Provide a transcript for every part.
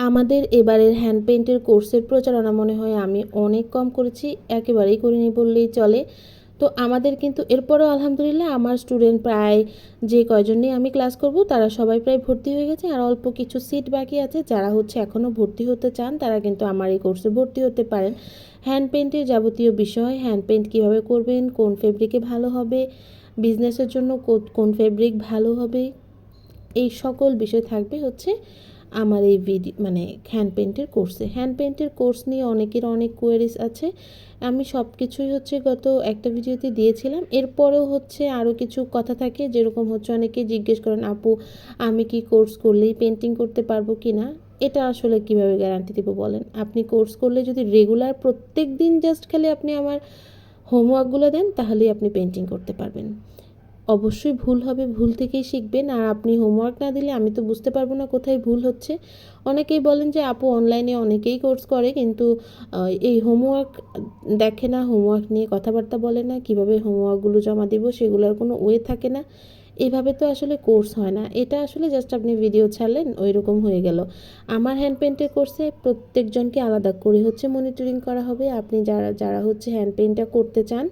আমাদের এবারের হ্যান্ড পেইন্টের কোর্সের প্রচারণা মনে হয় আমি অনেক কম করেছি, একেবারেই করিনি বললেই চলে। তো আমাদের কিন্তু এরপরেও আলহামদুলিল্লাহ আমার স্টুডেন্ট প্রায় যে কয়জন নিয়ে আমি ক্লাস করব তারা সবাই প্রায় ভর্তি হয়ে গেছে, আর অল্প কিছু সিট বাকি আছে। যারা এখনও ভর্তি হতে চান তারা কিন্তু আমার এই কোর্সে ভর্তি হতে পারেন। হ্যান্ড পেইন্টের যাবতীয় বিষয়, হ্যান্ড পেইন্ট কীভাবে করবেন, কোন ফেব্রিকে ভালো হবে, বিজনেসের জন্য কোন ফেব্রিক ভালো হবে, এই সকল বিষয় থাকবে আমার এই হ্যান্ড পেইন্টের কোর্সে। হ্যান্ড পেইন্টের কোর্স নিয়ে অনেকের অনেক কোয়েরিজ আছে। আমি সব কিছুই গত একটা ভিডিওতে দিয়েছিলাম। এরপরেও আরও কিছু কথা থাকে, যেরকম অনেকে জিজ্ঞেস করেন, আপু আমি কি কোর্স করলেই পেন্টিং করতে পারবো কি না? এটা আসলে কিভাবে গ্যারান্টি দেবো বলেন? আপনি কোর্স করলে যদি রেগুলার প্রত্যেক দিন জাস্ট খালি আপনি আমার হোমওয়ার্কগুলো দেন তাহলেই আপনি পেন্টিং করতে পারবেন। অবশ্যই ভুল হবে, ভুল থেকেই শিখবেন। আর আপনি হোমওয়ার্ক না দিলে আমি তো বুঝতে পারবো না কোথায় ভুল হচ্ছে। অনেকেই বলেন যে আপু অনলাইনে অনেকেই কোর্স করে, কিন্তু এই হোমওয়ার্ক দেখে না, হোমওয়ার্ক নিয়ে কথাবার্তা বলে না, কিভাবে হোমওয়ার্কগুলো জমা দিব সেগুলোর কোনো ওয়ে থাকে না। এইভাবে তো আসলে কোর্স হয় না। এটা আসলে জাস্ট আপনি ভিডিও ছাড়লেন ওই রকম হয়ে গেল। আমার হ্যান্ড পেইন্টের কোর্সে প্রত্যেকজনকে আলাদা করে মনিটরিং করা হবে। আপনি যারা যারা হ্যান্ড পেইন্টটা করতে চান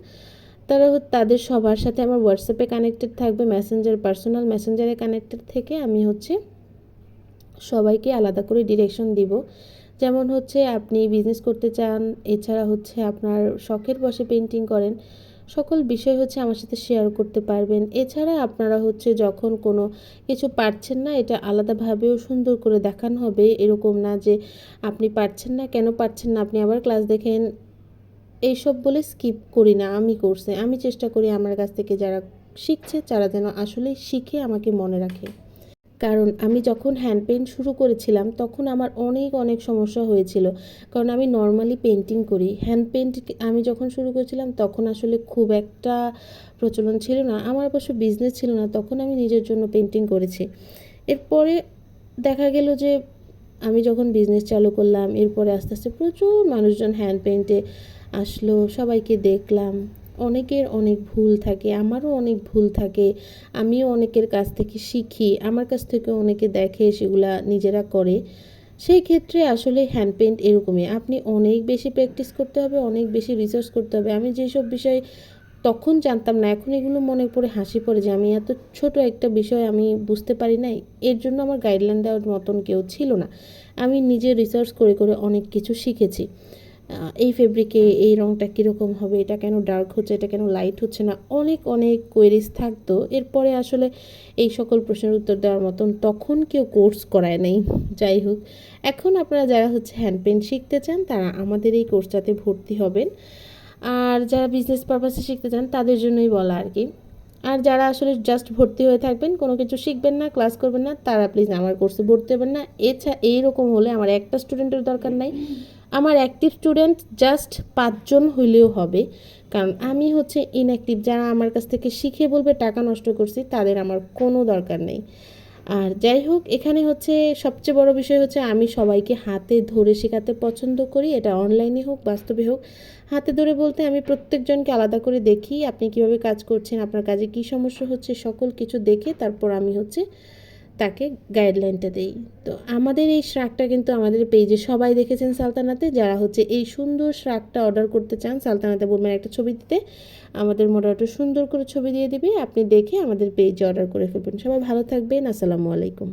তারা তাদের সবার সাথে আমার হোয়াটসঅ্যাপে কানেক্টেড থাকবে, পার্সোনাল মেসেঞ্জারে কানেক্টেড থেকে আমি সবাইকে আলাদা করে ডিরেকশন দিব। যেমন আপনি বিজনেস করতে চান, এছাড়া আপনার শখের বশে পেন্টিং করেন, সকল বিষয় আমার সাথে শেয়ার করতে পারবেন। এছাড়া আপনারা যখন কোনো কিছু পারছেন না, এটা আলাদাভাবেও সুন্দর করে দেখানো হবে। এরকম না যে আপনি পারছেন না, কেন পারছেন না আপনি আবার ক্লাস দেখেন, এইসব বলে স্কিপ করি না আমি কোর্সে। আমি চেষ্টা করি আমার কাছ থেকে যারা শিখছে তারা যেন আসলেই শিখে আমাকে মনে রাখে। কারণ আমি যখন হ্যান্ড পেইন্ট শুরু করেছিলাম তখন আমার অনেক অনেক সমস্যা হয়েছিল, কারণ আমি নর্মালি পেন্টিং করি। হ্যান্ড পেইন্ট আমি যখন শুরু করেছিলাম তখন আসলে খুব একটা প্রচলন ছিল না, আমার অবশ্য বিজনেস ছিল না, তখন আমি নিজের জন্য পেন্টিং করেছি। এরপরে দেখা গেল যে আমি যখন বিজনেস চালু করলাম, এরপরে আস্তে আস্তে প্রচুর মানুষজন হ্যান্ড পেইন্টে আসলো, সবাইকে দেখলাম। অনেকের অনেক ভুল থাকে, আমারও অনেক ভুল থাকে, আমিও অনেকের কাছ থেকে শিখি, আমার কাছ থেকে অনেকে দেখে সেগুলা নিজেরা করে। সেই ক্ষেত্রে আসলে হ্যান্ড পেইন্ট এরকমই, আপনি অনেক বেশি প্র্যাকটিস করতে হবে, অনেক বেশি রিসার্চ করতে হবে। আমি যেসব বিষয় তখন জানতাম না, এখন এগুলো মনে পড়ে হাসি পড়ে যে আমি এত ছোট একটা বিষয় আমি বুঝতে পারি নাই। এর জন্য আমার গাইডলাইন দেওয়ার মতন কেউ ছিল না। আমি নিজে রিসার্চ করে করে অনেক কিছু শিখেছি। এই ফেব্রিকে এই রঙটা কীরকম হবে, এটা কেন ডার্ক হচ্ছে, এটা কেন লাইট হচ্ছে না, অনেক অনেক কোয়েরিজ থাকতো। এরপরে আসলে এই সকল প্রশ্নের উত্তর দেওয়ার মতন তখন কেউ কোর্স করায় নেই। যাই হোক, এখন আপনারা যারা হ্যান্ড পেইন্ট শিখতে চান তারা আমাদের এই কোর্সটাতে ভর্তি হবেন। আর যারা বিজনেস পারপাসে শিখতে চান তাদের জন্যই বলা আর কি। আর যারা আসলে জাস্ট ভর্তি হয়ে থাকবেন, কোনো কিছু শিখবেন না, ক্লাস করবেন না, তারা প্লিজ আমার কোর্সে ভর্তি হবেন না। এইরকম হলে আমার একটা স্টুডেন্টের দরকার নাই, আমার অ্যাক্টিভ স্টুডেন্ট জাস্ট 5 জন হইলেও হবে। কারণ আমি ইনঅ্যাক্টিভ, যারা আমার কাছ থেকে শিখে বলবে টাকা নষ্ট করছি, তাদের আমার কোনো দরকার নেই। আর যাই হোক, এখানে সবচেয়ে বড় বিষয় আমি সবাইকে হাতে ধরে শেখাতে পছন্দ করি। এটা অনলাইনে হোক বাস্তবে হোক, হাতে ধরে বলতে আমি প্রত্যেকজনকে আলাদা করে দেখি আপনি কিভাবে কাজ করছেন, আপনার কাজে কী সমস্যা হচ্ছে, সকল কিছু দেখে তারপর আমি তাকে গাইডলাইনটা দেই। তো আমাদের এই শ্রাকটা কিন্তু আমাদের পেজে সবাই দেখেছেন সালতানাতে। যারা এই সুন্দর শ্রাকটা অর্ডার করতে চান, সালতানাতে বলবেন একটা ছবি দিতে, আমাদের মডারেটর সুন্দর করে ছবি দিয়ে দিবে, আপনি দেখে আমাদের পেজে অর্ডার করে ফেলবেন। সবাই ভালো থাকবেন, আসসালামু আলাইকুম।